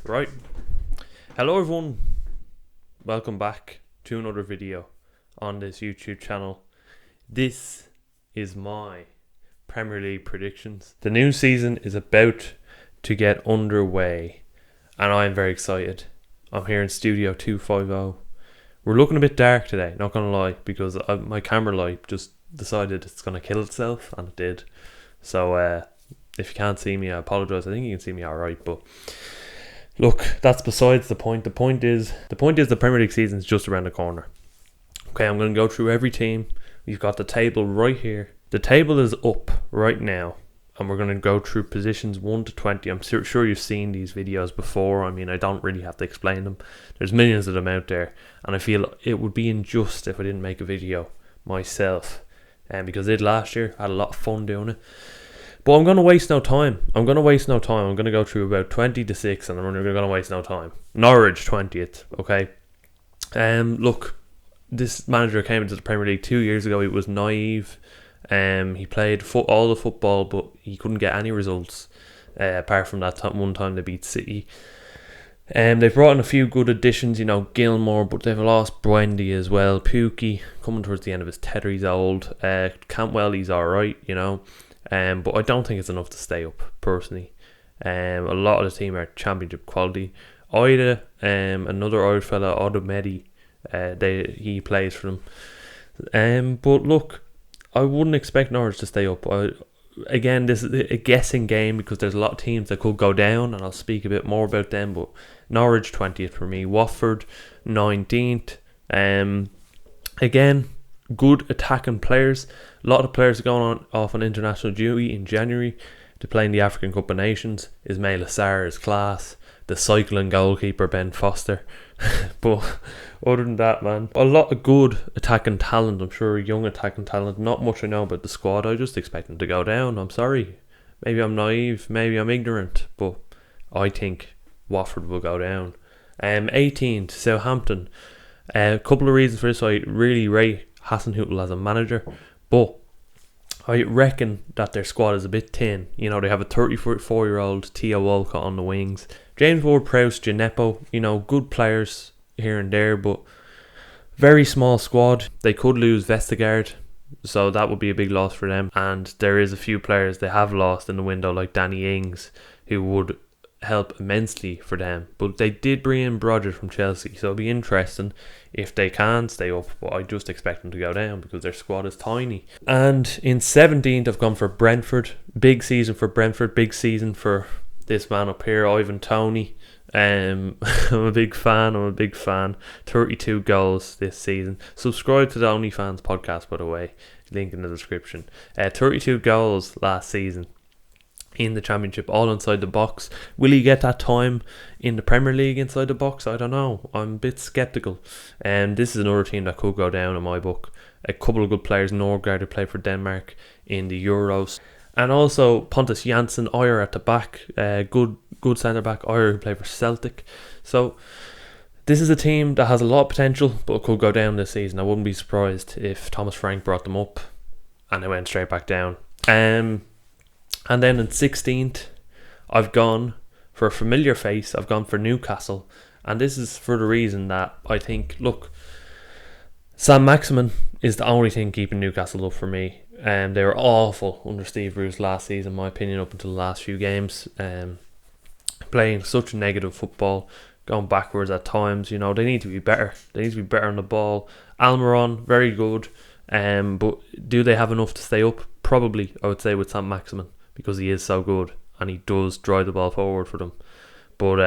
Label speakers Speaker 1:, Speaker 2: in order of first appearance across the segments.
Speaker 1: Right. Hello everyone. Welcome back to another video on this YouTube channel. This is my Premier League predictions. The new season is about to get underway and I'm very excited. I'm here in Studio 250. We're looking a bit dark today, not gonna lie, because my camera light just decided it's gonna kill itself, and it did. So if you can't see me, I apologise. I think you can see me alright, but look, that's besides the point. The point is the Premier League season is just around the corner. Okay, I'm going to go through every team. We've got the table right here. The table is up right now, and we're going to go through positions 1 to 20. I'm sure you've seen these videos before. I mean, I don't really have to explain them. There's millions of them out there, and I feel it would be unjust if I didn't make a video myself. Because I did last year. I had a lot of fun doing it. But I'm going to waste no time. I'm going to go through about 20 to 6 and I'm going to waste no time. Norwich 20th, okay? Look, this manager came into the Premier League 2 years ago. He was naive. He played all the football, but he couldn't get any results apart from that one time they beat City. They've brought in a few good additions, Gilmore, but they've lost Brandy as well. Pukki coming towards the end of his tether, he's old. Cantwell, he's alright, but I don't think it's enough to stay up, personally. A lot of the team are championship quality. Ida, another Irish fella, Oda Medi, he plays for them. But look, I wouldn't expect Norwich to stay up. Again, this is a guessing game because there's a lot of teams that could go down, and I'll speak a bit more about them. But Norwich 20th for me, Watford 19th. Again, good attacking players. A lot of players are going off on international duty in January to play in the African Cup of Nations. Ismail Assar is class. The cycling goalkeeper Ben Foster. But other than that, man, a lot of good attacking talent. I'm sure young attacking talent. Not much I know about the squad. I just expect them to go down. I'm sorry. Maybe I'm naive. Maybe I'm ignorant. But I think Watford will go down. 18th, Southampton. A couple of reasons for this. I really rate Hasenhüttl as a manager, but I reckon that their squad is a bit thin. They have a 34-year-old Theo Walcott on the wings, James Ward-Prowse, Gineppo, good players here and there, but very small squad. They could lose Vestergaard, so that would be a big loss for them, and there is a few players they have lost in the window, like Danny Ings, who would help immensely for them. But they did bring in Brodger from Chelsea, so it'll be interesting if they can stay up, but I just expect them to go down because their squad is tiny. And in 17th, I've gone for Brentford. Big season for Brentford, big season for this man up here, Ivan Toney. I'm a big fan. 32 goals this season. Subscribe to the OnlyFans podcast, by the way, link in the description. 32 goals last season in the Championship, all inside the box. Will he get that time in the Premier League inside the box? I don't know. I'm a bit sceptical. And this is another team that could go down in my book. A couple of good players. Norgard, who played for Denmark in the Euros, and also Pontus Jansson, Ayer at the back. Good centre back, Ayer, who played for Celtic. So this is a team that has a lot of potential, but it could go down this season. I wouldn't be surprised if Thomas Frank brought them up and they went straight back down. And then in 16th, I've gone for a familiar face. I've gone for Newcastle. And this is for the reason that I think, look, Sam Maximin is the only thing keeping Newcastle up for me. They were awful under Steve Bruce last season, in my opinion, up until the last few games. Playing such negative football, going backwards at times. They need to be better. They need to be better on the ball. Almiron, very good. But do they have enough to stay up? Probably, I would say, with Sam Maximin, because he is so good and he does drive the ball forward for them. But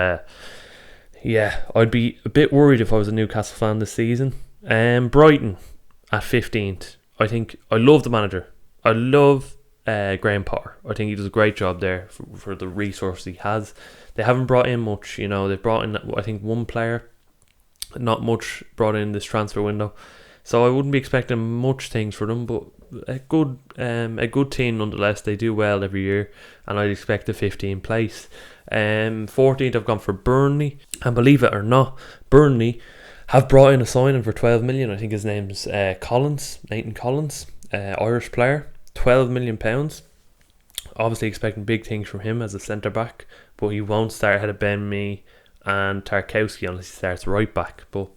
Speaker 1: I'd be a bit worried if I was a Newcastle fan this season. Brighton at 15th. I think I love the manager. I love Graham Potter. I think he does a great job there for the resources he has. They haven't brought in much. They've brought in, I think, one player. Not much brought in this transfer window. So I wouldn't be expecting much things for them, but a good team nonetheless. They do well every year, and I'd expect a 15th place. 14th, I've gone for Burnley, and believe it or not, Burnley have brought in a signing for 12 million. I think his name's Nathan Collins, Irish player. £12 million. Obviously expecting big things from him as a centre back, but he won't start ahead of Ben Mee and Tarkowski unless he starts right back. But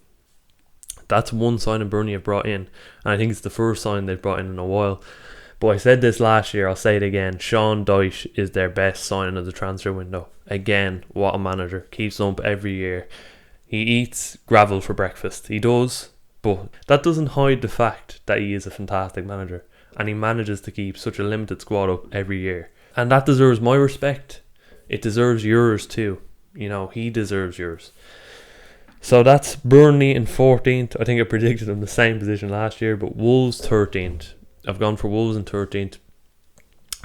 Speaker 1: that's one signing Burnley have brought in, and I think it's the first sign they've brought in a while. But I said this last year, I'll say it again, Sean Dyche is their best signing of the transfer window. Again, what a manager. Keeps them up every year. He eats gravel for breakfast. He does, but that doesn't hide the fact that he is a fantastic manager. And he manages to keep such a limited squad up every year. And that deserves my respect. It deserves yours too. You know, he deserves yours. So that's Burnley in 14th. I think I predicted them the same position last year, but Wolves 13th. I've gone for Wolves in 13th.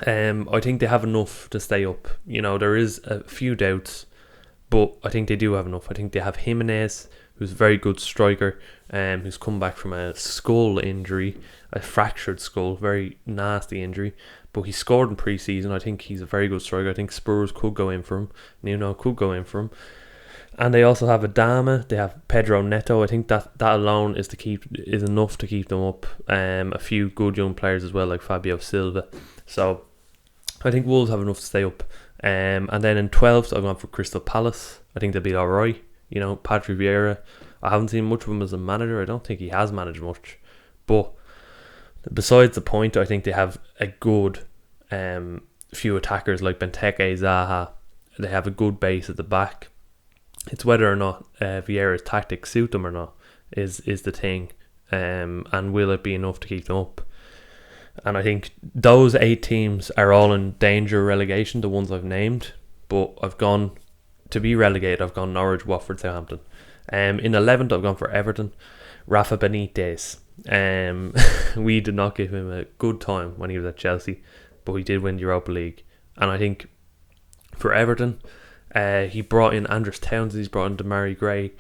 Speaker 1: I think they have enough to stay up. You know, there is a few doubts, but I think they do have enough. I think they have Jimenez, who's a very good striker, who's come back from a skull injury, a fractured skull, very nasty injury. But he scored in pre-season. I think he's a very good striker. I think Spurs could go in for him. Nuno could go in for him. And they also have Adama. They have Pedro Neto. I think that alone is enough to keep them up. A few good young players as well, like Fabio Silva. So I think Wolves have enough to stay up. And then in 12th, I've gone for Crystal Palace. I think they'll be alright. You know, Patrick Vieira. I haven't seen much of him as a manager. I don't think he has managed much. But besides the point, I think they have a good few attackers like Benteke, Zaha. They have a good base at the back. It's whether or not Vieira's tactics suit them or not is the thing, and will it be enough to keep them up? And I think those 8 teams are all in danger of relegation, the ones I've named. But I've gone to be relegated. I've gone Norwich, Watford, Southampton. In 11th, I've gone for Everton, Rafa Benitez. We did not give him a good time when he was at Chelsea, but he did win the Europa League. And I think for Everton, he brought in Andres Townsend, he's brought in Demarai Gray,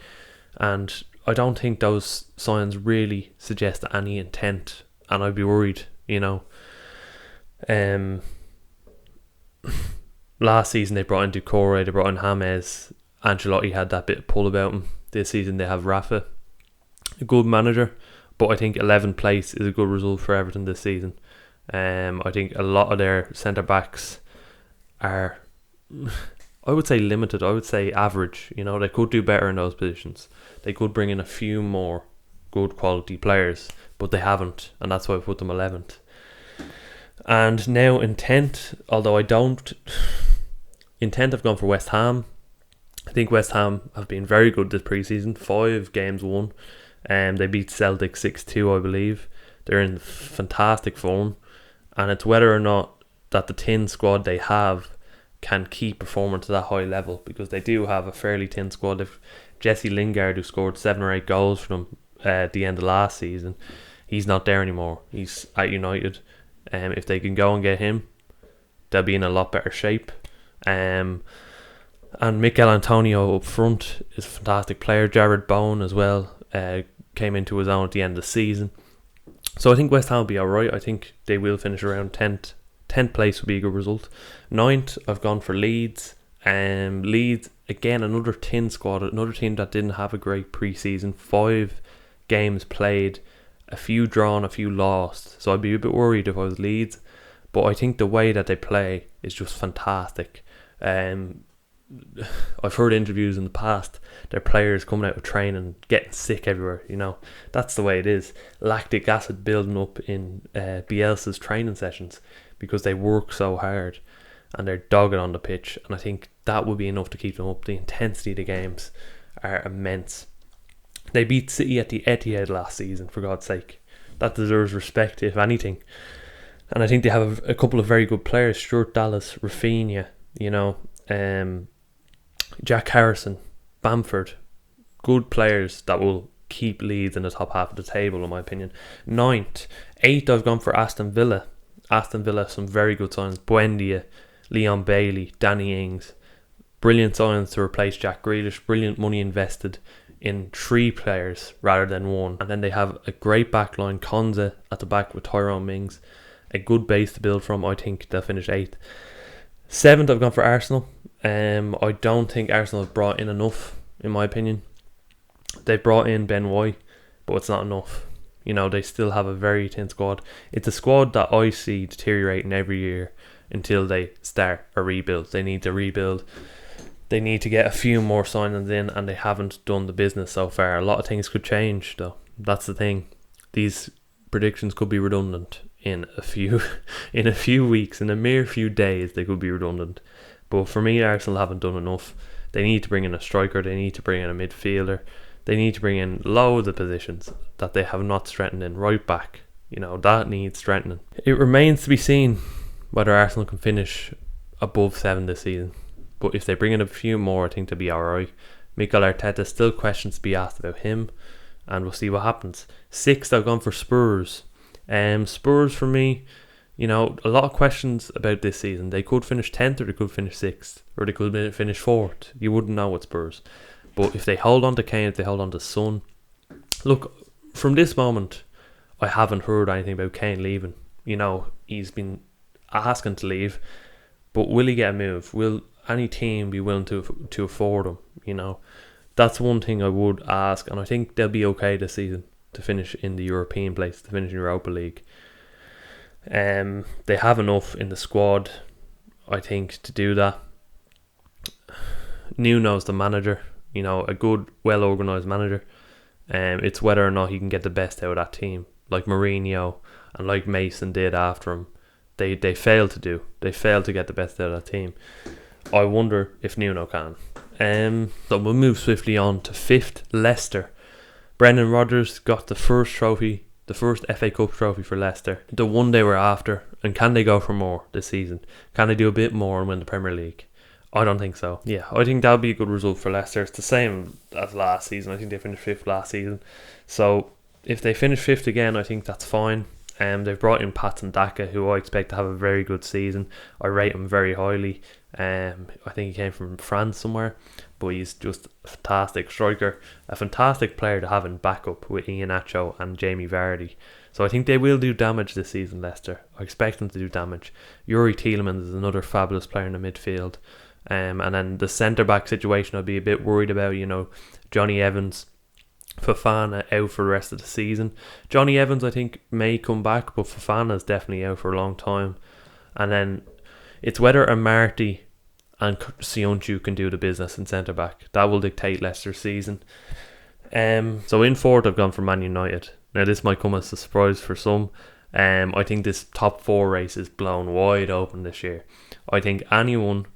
Speaker 1: and I don't think those signs really suggest any intent, and I'd be worried, you know. Last season they brought in Doucouré, they brought in James. Ancelotti had that bit of pull about him. This season they have Rafa, a good manager, but I think 11th place is a good result for Everton this season. I think a lot of their centre backs are, I would say limited. I would say average. You know, they could do better in those positions. They could bring in a few more good quality players, but they haven't, and that's why I put them 11th. And now in 10th, although I don't, in 10th I've gone for West Ham. I think West Ham have been very good this pre-season. 5 games won, and they beat Celtic 6-2, I believe. They're in fantastic form, and it's whether or not that the thin squad they have can keep performing to that high level, because they do have a fairly thin squad. If Jesse Lingard, who scored 7 or 8 goals for them at the end of last season, he's not there anymore. He's at United. If they can go and get him, they'll be in a lot better shape. And Mikel Antonio up front is a fantastic player. Jared Bowen as well came into his own at the end of the season. So I think West Ham will be alright. I think they will finish around 10th. 10th place would be a good result. 9th, I've gone for Leeds. Leeds, again, another thin squad, another team that didn't have a great pre-season. 5 games played, a few drawn, a few lost. So I'd be a bit worried if I was Leeds. But I think the way that they play is just fantastic. I've heard interviews in the past, their players coming out of training, getting sick everywhere, you know. That's the way it is. Lactic acid building up in Bielsa's training sessions, because they work so hard and they're dogged on the pitch, and I think that would be enough to keep them up. The intensity of the games are immense. They beat City at the Etihad last season, for God's sake. That deserves respect, if anything. And I think they have a couple of very good players. Stuart Dallas, Rafinha, you know, Jack Harrison, Bamford. Good players that will keep Leeds in the top half of the table, in my opinion. 9th. 8th, I've gone for Aston Villa. Aston Villa, some very good signs. Buendia, Leon Bailey, Danny Ings. Brilliant signs to replace Jack Grealish. Brilliant money invested in 3 players rather than 1. And then they have a great back line. Konza at the back with Tyrone Mings. A good base to build from. I think they'll finish 8th. 7th, I've gone for Arsenal. I don't think Arsenal have brought in enough, in my opinion. They've brought in Ben White, but it's not enough. You know, they still have a very thin squad. It's a squad that I see deteriorating every year until they start a rebuild. They need to rebuild. They need to get a few more signings in, and they haven't done the business so far. A lot of things could change, though. That's the thing. These predictions could be redundant in a few weeks, in a mere few days. They could be redundant. But for me, Arsenal haven't done enough. They need to bring in a striker. They need to bring in a midfielder. They need to bring in loads of positions that they have not strengthened in. Right back, that needs strengthening. It remains to be seen whether Arsenal can finish above 7 this season. But if they bring in a few more, I think they'll be alright. Mikel Arteta, still questions to be asked about him, and we'll see what happens. 6th, I've gone for Spurs. Spurs for me, a lot of questions about this season. They could finish 10th, or they could finish 6th, or they could finish 4th. You wouldn't know with Spurs. But if they hold on to Kane, if they hold on to Son, look, from this moment, I haven't heard anything about Kane leaving. He's been asking to leave, but will he get a move? Will any team be willing to afford him? That's one thing I would ask, and I think they'll be okay this season to finish in the European place, to finish in Europa League. They have enough in the squad, I think, to do that. Nuno's the manager, a good, well organised manager. It's whether or not he can get the best out of that team, like Mourinho and like Mason did after him. They failed to do. They failed to get the best out of that team. I wonder if Nuno can. So we'll move swiftly on to 5th, Leicester. Brendan Rodgers got the first trophy, the first FA Cup trophy for Leicester, the one they were after. And can they go for more this season? Can they do a bit more and win the Premier League? I don't think so. Yeah, I think that'll be a good result for Leicester. It's the same as last season. I think they finished 5th last season. So if they finish 5th again, I think that's fine. They've brought in Patson Daka, who I expect to have a very good season. I rate him very highly. I think he came from France somewhere, but he's just a fantastic striker, a fantastic player to have in backup with Iheanacho and Jamie Vardy. So I think they will do damage this season, Leicester. I expect them to do damage. Yuri Tielemans is another fabulous player in the midfield. And then the centre-back situation I'd be a bit worried about. Johnny Evans, Fofana out for the rest of the season. Johnny Evans I think may come back, but Fofana's definitely out for a long time. And then it's whether Amartey and Sionchu can do the business in centre back. That will dictate Leicester's season. So in 4th I've gone for Man United. Now this might come as a surprise for some. I think this top 4 race is blown wide open this year. I think anyone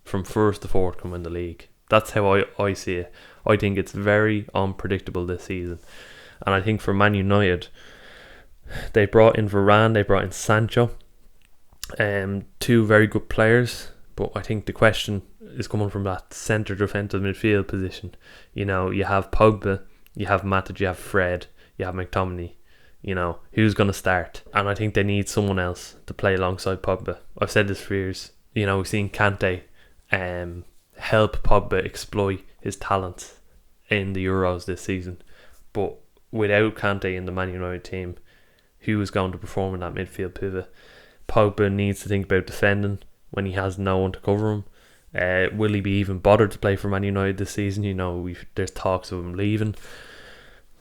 Speaker 1: from 1st to 4th can win the league. That's how I see it. I think it's very unpredictable this season. And I think for Man United, they brought in Varane, they brought in Sancho. 2 very good players. But I think the question is coming from that centre defensive midfield position. You have Pogba, you have Matic, you have Fred, you have McTominay. Who's going to start? And I think they need someone else to play alongside Pogba. I've said this for years. We've seen Kante help Pogba exploit his talents in the Euros this season. But without Kante in the Man United team, who is going to perform in that midfield pivot? Pogba needs to think about defending when he has no one to cover him. Will he be even bothered to play for Man United this season? There's talks of him leaving.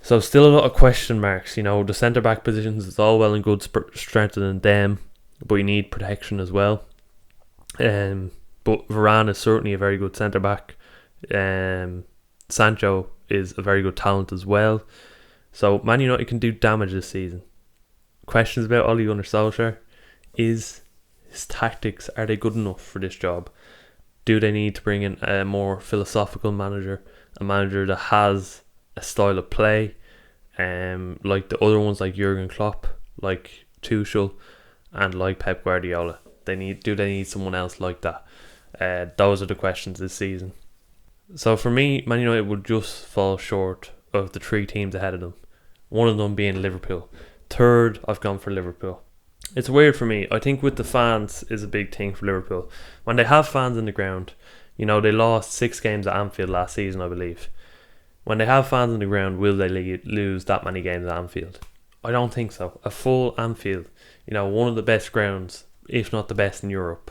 Speaker 1: So still a lot of question marks. The centre-back positions, it's all well and good strengthening them, but you need protection as well. But Varane is certainly a very good centre-back. Sancho is a very good talent as well. So Man United can do damage this season. Questions about Ole Gunnar Solskjaer. Is his tactics, are they good enough for this job? Do they need to bring in a more philosophical manager? A manager that has a style of play, like the other ones, like Jurgen Klopp, like Tuchel, and like Pep Guardiola. Do they need someone else like that? Those are the questions this season. So for me, Man United would just fall short of the 3 teams ahead of them. One of them being Liverpool. 3rd, I've gone for Liverpool. It's weird for me. I think with the fans is a big thing for Liverpool. When they have fans in the ground, they lost 6 games at Anfield last season, I believe. When they have fans in the ground, will they lose that many games at Anfield? I don't think so. A full Anfield, one of the best grounds, if not the best in Europe.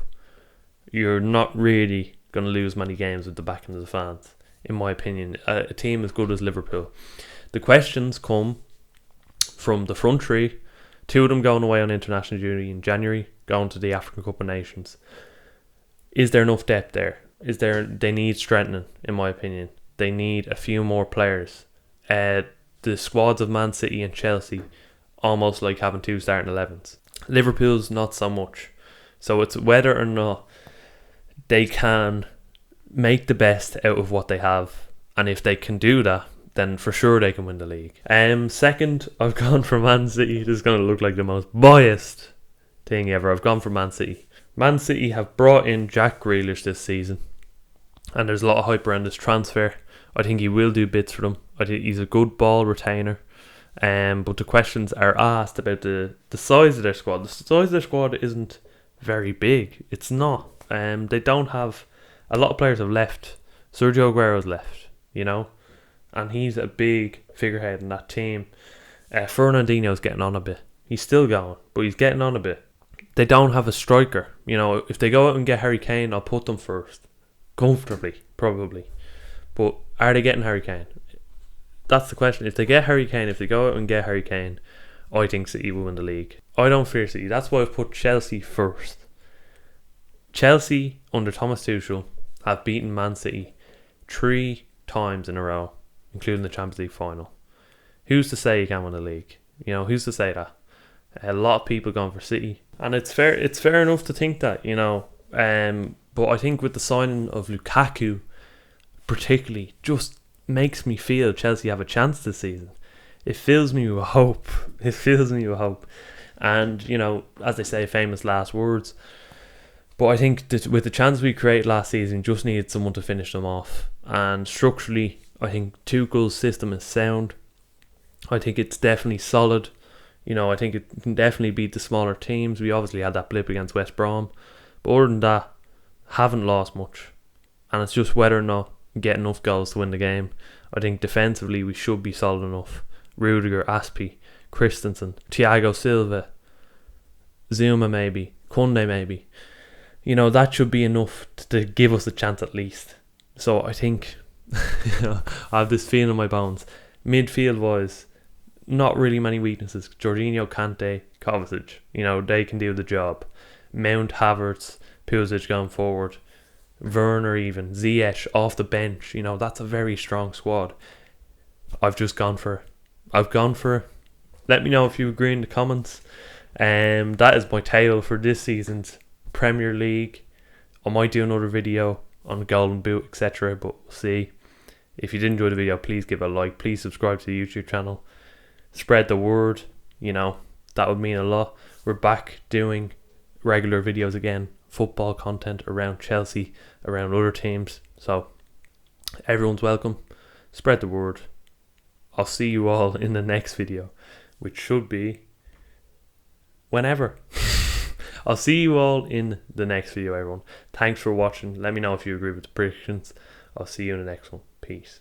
Speaker 1: You're not really going to lose many games with the backing of the fans, in my opinion. A team as good as Liverpool. The questions come from the front 3. 2 of them going away on international duty in January, going to the African Cup of Nations. Is there enough depth there? they need strengthening, in my opinion. They need a few more players. The squads of Man City and Chelsea, almost like having two starting 11s. Liverpool's not so much. So it's whether or not they can make the best out of what they have. And if they can do that, then for sure they can win the league. Second, I've gone for Man City. This is going to look like the most biased thing ever. I've gone for Man City. Man City have brought in Jack Grealish this season. And there's a lot of hype around this transfer. I think he will do bits for them. I think he's a good ball retainer. But the questions are asked about the size of their squad. The size of their squad isn't very big. It's not. They don't have... A lot of players have left. Sergio Aguero's left, you know. And he's a big figurehead in that team. Fernandinho's getting on a bit. He's still going, but he's getting on a bit. They don't have a striker. You know, if they go out and get Harry Kane, I'll put them first. Comfortably, probably. But are they getting Harry Kane? That's the question. If they get Harry Kane, if they go out and get Harry Kane, I think City will win the league. I don't fear City. That's why I've put Chelsea first. Chelsea, under Thomas Tuchel, have beaten Man City 3 times in a row, including the Champions League final. Who's to say you can't win the league? You know, who's to say that? A lot of people going for City, and it's fair enough to think that, you know. But I think with the signing of Lukaku, particularly, just makes me feel Chelsea have a chance this season. It fills me with hope. It fills me with hope. And, you know, as they say, famous last words. But I think that with the chance we created last season, just needed someone to finish them off. And structurally, I think Tuchel's system is sound. I think it's definitely solid. You know, I think it can definitely beat the smaller teams. We obviously had that blip against West Brom. But other than that, haven't lost much. And it's just whether or not we get enough goals to win the game. I think defensively we should be solid enough. Rudiger, Aspi, Christensen, Thiago Silva, Zuma maybe, Kunde maybe. You know, that should be enough to give us a chance at least. So I think I have this feeling in my bones. Midfield wise, not really many weaknesses. Jorginho, Kante, Kovacic, you know, they can do the job. Mount, Havertz, Pulisic going forward, Werner even, Ziyech off the bench. You know, that's a very strong squad. I've gone for it. Let me know if you agree in the comments. That is my tale for this season's Premier League. I might do another video on the Golden Boot, etc. But we'll see. If you did enjoy the video, please give it a like. Please subscribe to the YouTube channel. Spread the word. You know, that would mean a lot. We're back doing regular videos again. Football content around Chelsea, around other teams. So everyone's welcome. Spread the word. I'll see you all in the next video, which should be whenever. I'll see you all in the next video, everyone. Thanks for watching. Let me know if you agree with the predictions. I'll see you in the next one. Peace.